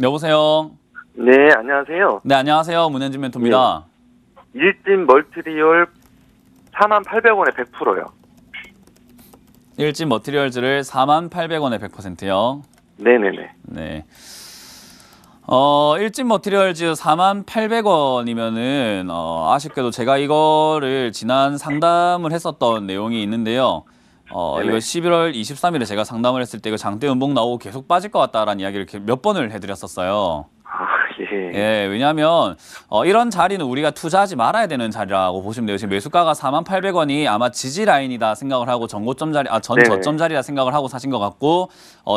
여보세요. 네, 안녕하세요. 네, 안녕하세요. 문현진 멘토입니다. 일진 멀티리얼 48,000원에 100%요. 일진 머티리얼즈를 48,000원에 100%요. 네네네. 네. 일진 머티리얼즈 48,000원이면은, 아쉽게도 제가 이거를 지난 상담을 했었던 내용이 있는데요. 이거 11월 23일에 제가 상담을 했을 때 이거 장대 음봉 나오고 계속 빠질 것 같다라는 이야기를 이렇게 몇 번을 해드렸었어요. 아, 예. 예, 왜냐하면 이런 자리는 우리가 투자하지 말아야 되는 자리라고 보시면 돼요. 지금 매수가가 48,000원이 아마 지지 라인이다 생각을 하고 전고점 자리, 전저점 자리라 생각을 하고 사신 것 같고,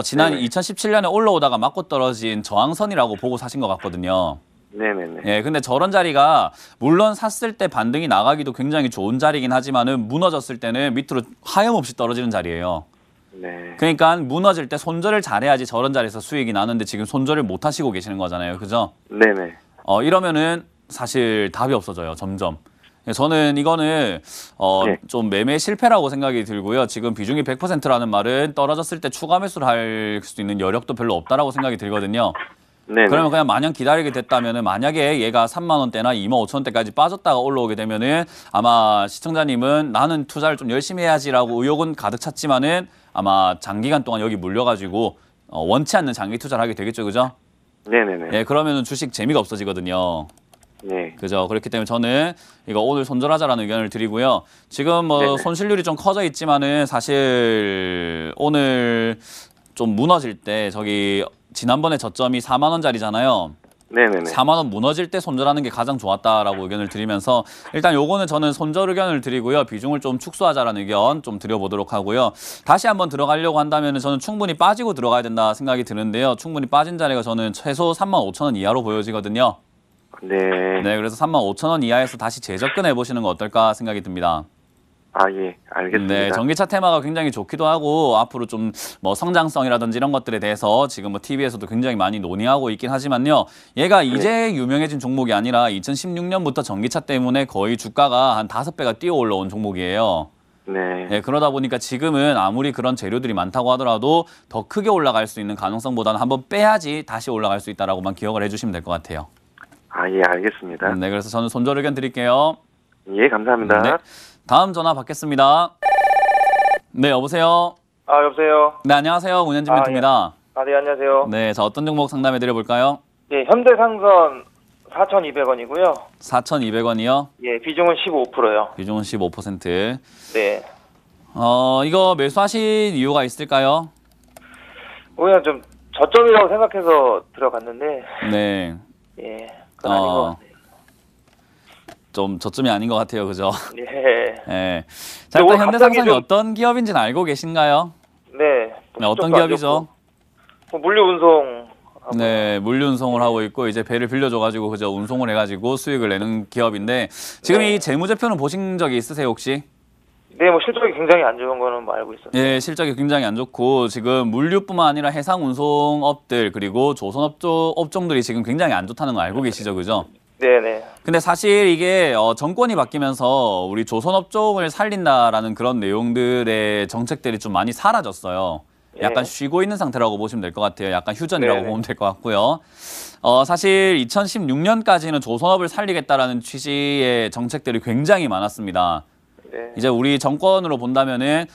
지난 네네. 2017년에 올라오다가 맞고 떨어진 저항선이라고 보고 사신 것 같거든요. 네네네. 예, 근데 저런 자리가 물론 샀을 때 반등이 나가기도 굉장히 좋은 자리긴 하지만은 무너졌을 때는 밑으로 하염없이 떨어지는 자리예요. 네. 그러니까 무너질 때 손절을 잘해야지 저런 자리에서 수익이 나는데 지금 손절을 못 하시고 계시는 거잖아요. 그죠? 네네. 이러면은 사실 답이 없어져요. 점점. 저는 이거는 네. 좀 매매 실패라고 생각이 들고요. 지금 비중이 100%라는 말은 떨어졌을 때 추가 매수를 할 수 있는 여력도 별로 없다라고 생각이 들거든요. 네네. 그러면 그냥 마냥 기다리게 됐다면은 만약에 얘가 3만 원대나 25,000원대까지 빠졌다가 올라오게 되면은 아마 시청자님은 나는 투자를 좀 열심히 해야지라고 의욕은 가득 찼지만은 아마 장기간 동안 여기 물려가지고 원치 않는 장기 투자를 하게 되겠죠, 그죠? 네네네. 예, 그러면은 주식 재미가 없어지거든요. 네. 그죠? 그렇기 때문에 저는 이거 오늘 손절하자라는 의견을 드리고요. 지금 뭐 네네. 손실률이 좀 커져 있지만은 사실 오늘 좀 무너질 때 저기 지난번에 저점이 4만 원짜리잖아요. 네네네. 4만 원 무너질 때 손절하는 게 가장 좋았다라고 의견을 드리면서 일단 요거는 저는 손절 의견을 드리고요. 비중을 좀 축소하자라는 의견 좀 드려보도록 하고요. 다시 한번 들어가려고 한다면 저는 충분히 빠지고 들어가야 된다 생각이 드는데요. 충분히 빠진 자리가 저는 최소 35,000원 이하로 보여지거든요. 네. 네, 그래서 35,000원 이하에서 다시 재접근해 보시는 거 어떨까 생각이 듭니다. 아, 예. 알겠습니다. 네, 전기차 테마가 굉장히 좋기도 하고 앞으로 좀 뭐 성장성이라든지 이런 것들에 대해서 지금 뭐 TV에서도 굉장히 많이 논의하고 있긴 하지만요. 얘가 이제 유명해진 종목이 아니라 2016년부터 전기차 때문에 거의 주가가 한 5배가 뛰어 올라온 종목이에요. 네. 네, 그러다 보니까 지금은 아무리 그런 재료들이 많다고 하더라도 더 크게 올라갈 수 있는 가능성보다는 한번 빼야지 다시 올라갈 수 있다라고만 기억을 해주시면 될 것 같아요. 아, 예. 알겠습니다. 네, 그래서 저는 손절 의견 드릴게요. 예, 감사합니다. 네, 다음 전화 받겠습니다. 네, 여보세요. 아, 여보세요. 네, 안녕하세요. 문현진 아, 멘토입니다. 아, 네, 안녕하세요. 네, 자 어떤 종목 상담해 드려볼까요? 예, 현대상선 4,200원이고요. 4,200원이요. 예, 비중은 15%요. 비중은 15%. 네. 이거 매수하신 이유가 있을까요? 그냥 좀 저점이라고 생각해서 들어갔는데, 네. 예, 그건 아닌 것 같아요. 좀 저점이 아닌 것 같아요. 그죠? 예. 네. 자, 일단 오늘 현대상선이 갑자기 좀- 어떤 기업인지는 알고 계신가요? 네. 네, 어떤 그쪽도 안 기업이죠? 좋고. 물류 운송. 네, 물류 운송을 하고 있고 이제 배를 빌려줘가지고 그죠 운송을 해가지고 수익을 내는 기업인데 지금 네. 이 재무제표는 보신 적이 있으세요 혹시? 네, 뭐 실적이 굉장히 안 좋은 거는 뭐 알고 있었어요. 예, 실적이 굉장히 안 좋고 지금 물류뿐만 아니라 해상 운송업들 그리고 업종들이 지금 굉장히 안 좋다는 거 알고 계시죠, 그죠? 네네. 근데 사실 이게 정권이 바뀌면서 우리 조선업종을 살린다라는 그런 내용들의 정책들이 좀 많이 사라졌어요. 약간 네. 쉬고 있는 상태라고 보시면 될 것 같아요. 약간 휴전이라고 네네. 보면 될 것 같고요. 사실 2016년까지는 조선업을 살리겠다라는 취지의 정책들이 굉장히 많았습니다. 네. 이제 우리 정권으로 본다면은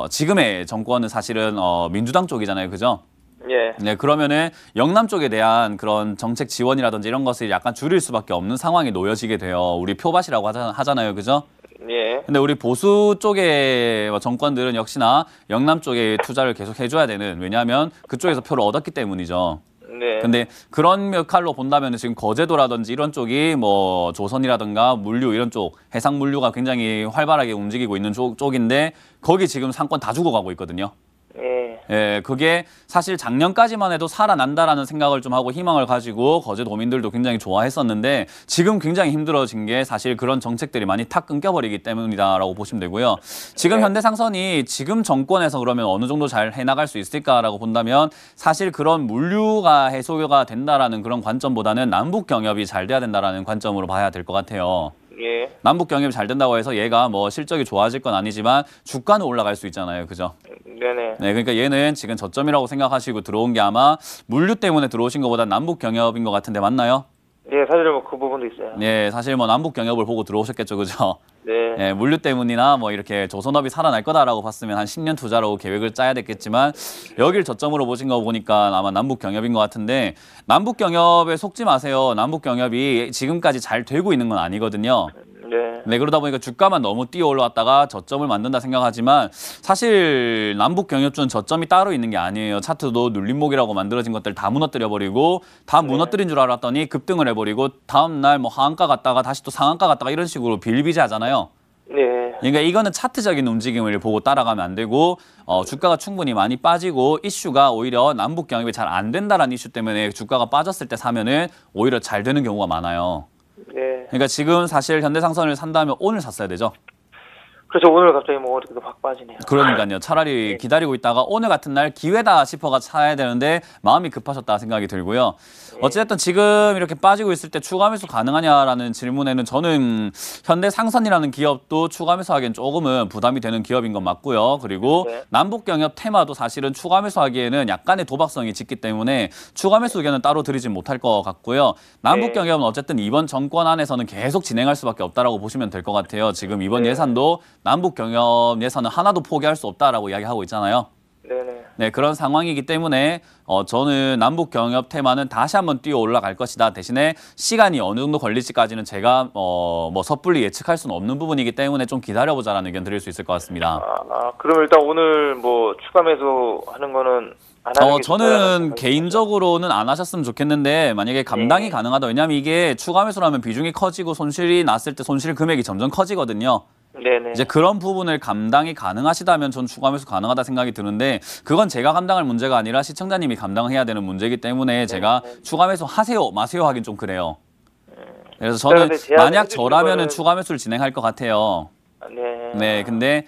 지금의 정권은 사실은 민주당 쪽이잖아요, 그죠? 예. 네, 그러면은 영남 쪽에 대한 그런 정책 지원이라든지 이런 것을 약간 줄일 수밖에 없는 상황이 놓여지게 돼요. 우리 표밭이라고 하잖아요, 그죠? 예. 근데 우리 보수 쪽의 정권들은 역시나 영남 쪽에 투자를 계속 해줘야 되는, 왜냐하면 그쪽에서 표를 얻었기 때문이죠. 네. 근데 그런 역할로 본다면 지금 거제도라든지 이런 쪽이 뭐 조선이라든가 물류 이런 쪽, 해상 물류가 굉장히 활발하게 움직이고 있는 쪽인데 거기 지금 상권 다 죽어가고 있거든요. 예. 예, 그게 사실 작년까지만 해도 살아난다라는 생각을 좀 하고 희망을 가지고 거제도민들도 굉장히 좋아했었는데 지금 굉장히 힘들어진 게 사실 그런 정책들이 많이 탁 끊겨버리기 때문이다라고 보시면 되고요. 지금 네. 현대상선이 지금 정권에서 그러면 어느 정도 잘 해나갈 수 있을까라고 본다면 사실 그런 물류가 해소가 된다라는 그런 관점보다는 남북 경협이 잘 돼야 된다라는 관점으로 봐야 될 것 같아요. 예. 남북 경협이 잘 된다고 해서 얘가 뭐 실적이 좋아질 건 아니지만 주가는 올라갈 수 있잖아요. 그죠? 네네. 네, 그러니까 얘는 지금 저점이라고 생각하시고 들어온 게 아마 물류 때문에 들어오신 것보다 남북 경협인 것 같은데 맞나요? 예, 사실 뭐 그 부분도 있어요. 네, 사실 뭐 남북 경협을 보고 들어오셨겠죠. 그죠? 네. 예, 물류 때문이나 뭐 이렇게 조선업이 살아날 거다라고 봤으면 한 10년 투자로 계획을 짜야 됐겠지만 여길 저점으로 보신 거 보니까 아마 남북 경협인 것 같은데 남북 경협에 속지 마세요. 남북 경협이 지금까지 잘 되고 있는 건 아니거든요. 네. 네, 그러다 보니까 주가만 너무 뛰어 올라왔다가 저점을 만든다 생각하지만 사실 남북 경협주는 저점이 따로 있는 게 아니에요. 차트도 눌림목이라고 만들어진 것들 다 무너뜨려버리고 다 무너뜨린 줄 알았더니 급등을 해버리고 다음날 뭐 하한가 갔다가 다시 또 상한가 갔다가 이런 식으로 빌비지하잖아요. 네. 그러니까 이거는 차트적인 움직임을 보고 따라가면 안 되고 주가가 충분히 많이 빠지고 이슈가 오히려 남북 경협이 잘 안 된다라는 이슈 때문에 주가가 빠졌을 때 사면은 오히려 잘 되는 경우가 많아요. 네. 그러니까 지금 사실 현대상선을 산다면 오늘 샀어야 되죠. 그래서 오늘 갑자기 뭐 어떻게 확 빠지네요. 그러니까요. 차라리 기다리고 있다가 오늘 같은 날 기회다 싶어가 사야 되는데 마음이 급하셨다 생각이 들고요. 어쨌든 지금 이렇게 빠지고 있을 때 추가 매수 가능하냐라는 질문에는 저는 현대상선이라는 기업도 추가 매수하기엔 조금은 부담이 되는 기업인 건 맞고요. 그리고 네. 남북경협 테마도 사실은 추가 매수하기에는 약간의 도박성이 짙기 때문에 추가 매수 의견은 따로 드리진 못할 것 같고요. 남북경협은 어쨌든 이번 정권 안에서는 계속 진행할 수밖에 없다라고 보시면 될 것 같아요. 지금 이번 예산도 남북 경협 예산은 하나도 포기할 수 없다라고 이야기하고 있잖아요. 네네. 네, 그런 상황이기 때문에 저는 남북 경협 테마는 다시 한번 뛰어 올라갈 것이다. 대신에 시간이 어느 정도 걸릴지까지는 제가 뭐 섣불리 예측할 수는 없는 부분이기 때문에 좀 기다려보자라는 의견 드릴 수 있을 것 같습니다. 그럼 일단 오늘 뭐 추가 매수 하는 거는 안 하는 게 저는 좋다라는 개인적으로는 안 하셨으면 좋겠는데 만약에 감당이 가능하다. 왜냐하면 이게 추가 매수라면 비중이 커지고 손실이 났을 때 손실 금액이 점점 커지거든요. 네네. 이제 그런 부분을 감당이 가능하시다면 전 추가 매수 가능하다 생각이 드는데 그건 제가 감당할 문제가 아니라 시청자님이 감당해야 되는 문제이기 때문에 제가 추가 매수 하세요 마세요 하긴 좀 그래요. 그래서 저는 만약 저라면은 추가 매수를 진행할 것 같아요. 네. 네, 근데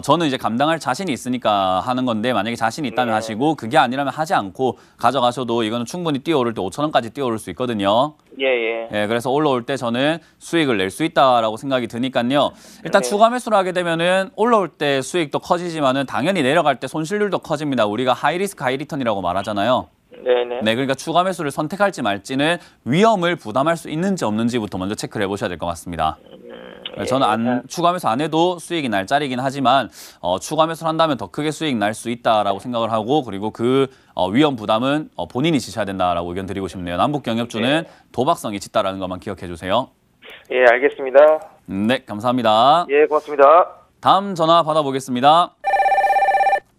저는 이제 감당할 자신이 있으니까 하는 건데 만약에 자신이 있다면 하시고 그게 아니라면 하지 않고 가져가셔도 이거는 충분히 뛰어오를 때 5,000원까지 뛰어오를 수 있거든요. 예예. 예, 그래서 올라올 때 저는 수익을 낼 수 있다라고 생각이 드니까요. 일단 추가 매수를 하게 되면은 올라올 때 수익도 커지지만은 당연히 내려갈 때 손실률도 커집니다. 우리가 하이 리스크 하이 리턴이라고 말하잖아요. 네네. 네, 그러니까 추가 매수를 선택할지 말지는 위험을 부담할 수 있는지 없는지부터 먼저 체크를 해보셔야 될 것 같습니다. 저는 추가 매수 안 해도 수익이 날 자리긴 하지만 추가 매수를 한다면 더 크게 수익 날 수 있다라고 생각을 하고 그리고 그 위험 부담은 본인이 지셔야 된다라고 의견 드리고 싶네요. 남북 경협주는 도박성이 짙다라는 것만 기억해 주세요. 예, 알겠습니다. 네, 감사합니다. 예, 고맙습니다. 다음 전화 받아보겠습니다.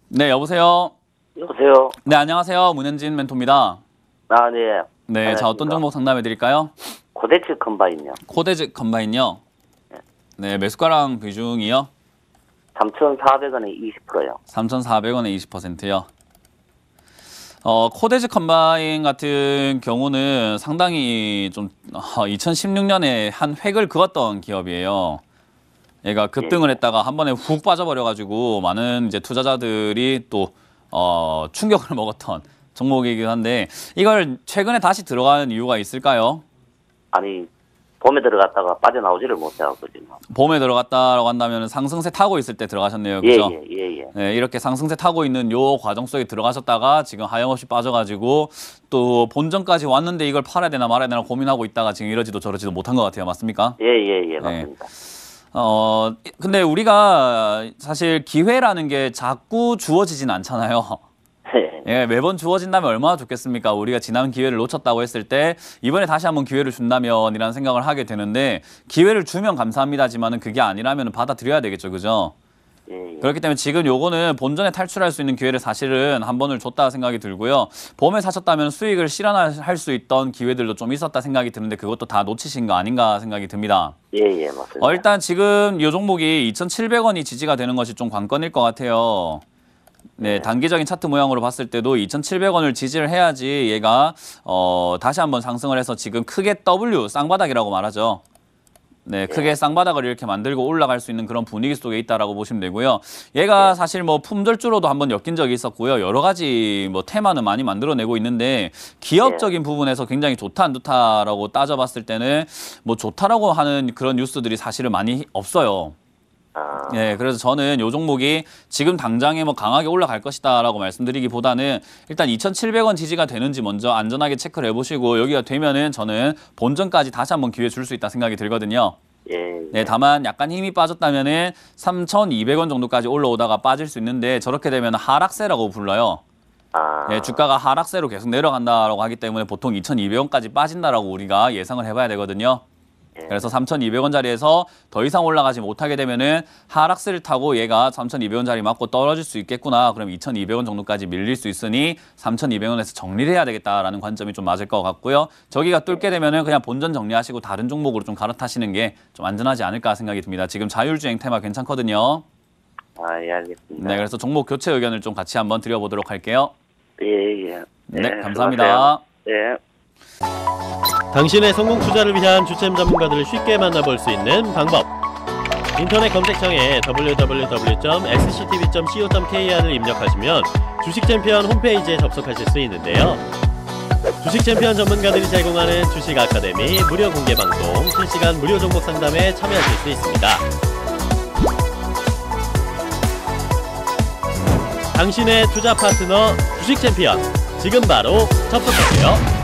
네, 여보세요. 여보세요. 네, 안녕하세요. 문현진 멘토입니다. 아, 네. 네, 자 어떤 종목 상담해 드릴까요? 코덱스 컴바인요. 코데즈 컴바인요. 네, 매수가랑 비중이요. 3,400원에 20%요. 3,400원에 20%요. 코데즈 컴바인 같은 경우는 상당히 좀 2016년에 한 획을 그었던 기업이에요. 얘가 급등을 했다가 한 번에 훅 빠져버려가지고 많은 이제 투자자들이 또 충격을 먹었던 종목이긴 한데 이걸 최근에 다시 들어가는 이유가 있을까요? 아니, 봄에 들어갔다가 빠져나오지를 못해갖거든요. 봄에 들어갔다라고 한다면 상승세 타고 있을 때 들어가셨네요. 그죠? 예. 네, 이렇게 상승세 타고 있는 요 과정 속에 들어가셨다가 지금 하염없이 빠져가지고 또 본전까지 왔는데 이걸 팔아야 되나 말아야 되나 고민하고 있다가 지금 이러지도 저러지도 못한 것 같아요. 맞습니까? 예, 맞습니다. 근데 우리가 사실 기회라는 게 자꾸 주어지진 않잖아요. 예, 매번 주어진다면 얼마나 좋겠습니까? 우리가 지난 기회를 놓쳤다고 했을 때 이번에 다시 한번 기회를 준다면이라는 생각을 하게 되는데 기회를 주면 감사합니다지만은 그게 아니라면 받아들여야 되겠죠, 그죠? 예. 그렇기 때문에 지금 요거는 본전에 탈출할 수 있는 기회를 사실은 한 번을 줬다 생각이 들고요. 봄에 사셨다면 수익을 실현할 수 있던 기회들도 좀 있었다 생각이 드는데 그것도 다 놓치신 거 아닌가 생각이 듭니다. 예, 맞습니다. 일단 지금 요 종목이 2,700원이 지지가 되는 것이 좀 관건일 것 같아요. 네, 단기적인 차트 모양으로 봤을 때도 2,700원을 지지를 해야지 얘가 다시 한번 상승을 해서 지금 크게 W 쌍바닥이라고 말하죠. 네, 크게 쌍바닥을 이렇게 만들고 올라갈 수 있는 그런 분위기 속에 있다라고 보시면 되고요. 얘가 사실 뭐 품절주로도 한번 엮인 적이 있었고요. 여러 가지 뭐 테마는 많이 만들어내고 있는데 기업적인 부분에서 굉장히 좋다 안 좋다라고 따져봤을 때는 뭐 좋다라고 하는 그런 뉴스들이 사실은 많이 없어요. 예, 그래서 저는 요 종목이 지금 당장에 뭐 강하게 올라갈 것이다라고 말씀드리기보다는 일단 2,700원 지지가 되는지 먼저 안전하게 체크를 해보시고 여기가 되면은 저는 본전까지 다시 한번 기회 줄 수 있다 생각이 들거든요. 예. 네, 다만 약간 힘이 빠졌다면은 3,200원 정도까지 올라오다가 빠질 수 있는데 저렇게 되면 하락세라고 불러요. 예, 주가가 하락세로 계속 내려간다라고 하기 때문에 보통 2,200원까지 빠진다라고 우리가 예상을 해봐야 되거든요. 그래서 3,200원짜리에서 더 이상 올라가지 못하게 되면은 하락세를 타고 얘가 3,200원짜리 맞고 떨어질 수 있겠구나. 그럼 2,200원 정도까지 밀릴 수 있으니 3,200원에서 정리를 해야 되겠다라는 관점이 좀 맞을 것 같고요. 저기가 뚫게 되면은 그냥 본전 정리하시고 다른 종목으로 좀 갈아타시는 게 좀 안전하지 않을까 생각이 듭니다. 지금 자율주행 테마 괜찮거든요. 예, 알겠습니다. 네, 그래서 종목 교체 의견을 좀 같이 한번 드려보도록 할게요. 예. 네, 감사합니다. 예. 당신의 성공 투자를 위한 주템 전문가들을 쉽게 만나볼 수 있는 방법. 인터넷 검색창에 www.sctv.co.kr을 입력하시면 주식챔피언 홈페이지에 접속하실 수 있는데요. 주식챔피언 전문가들이 제공하는 주식 아카데미 무료 공개 방송, 실시간 무료 종목 상담에 참여하실 수 있습니다. 당신의 투자 파트너 주식챔피언, 지금 바로 접속하세요.